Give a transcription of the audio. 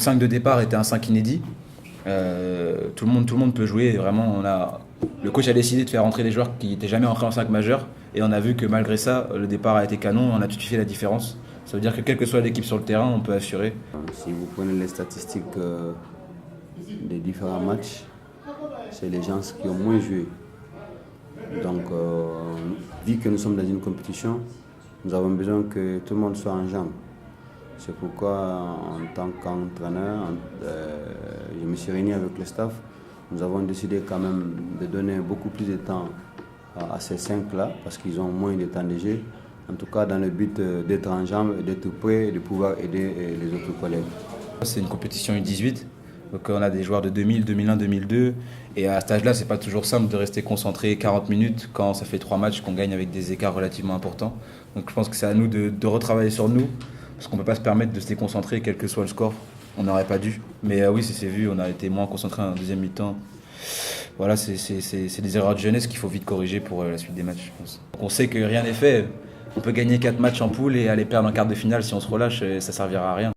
5 de départ était un 5 inédit. Tout le monde peut jouer. Et vraiment, le coach a décidé de faire rentrer des joueurs qui n'étaient jamais rentrés en 5 majeur. Et on a vu que malgré ça, le départ a été canon. On a tout de suite fait la différence. Ça veut dire que quelle que soit l'équipe sur le terrain, on peut assurer. Si vous prenez les statistiques des différents matchs, c'est les gens qui ont moins joué. Donc, vu que nous sommes dans une compétition, nous avons besoin que tout le monde soit en jambes. C'est pourquoi, en tant qu'entraîneur, je me suis réuni avec le staff. Nous avons décidé quand même de donner beaucoup plus de temps à ces 5-là, parce qu'ils ont moins de temps de jeu. En tout cas, dans le but d'être en jambes, d'être prêts et de pouvoir aider les autres collègues. C'est une compétition U18. Donc on a des joueurs de 2000, 2001, 2002. Et à cet âge-là, c'est pas toujours simple de rester concentré 40 minutes quand ça fait 3 matchs qu'on gagne avec des écarts relativement importants. Donc je pense que c'est à nous de retravailler sur nous, parce qu'on ne peut pas se permettre de se déconcentrer quel que soit le score. On n'aurait pas dû. Mais oui, c'est vu, on a été moins concentré en deuxième mi-temps. Voilà, c'est des erreurs de jeunesse qu'il faut vite corriger pour la suite des matchs, je pense. Donc on sait que rien n'est fait. On peut gagner 4 matchs en poule et aller perdre en quart de finale si on se relâche, ça ne servira à rien.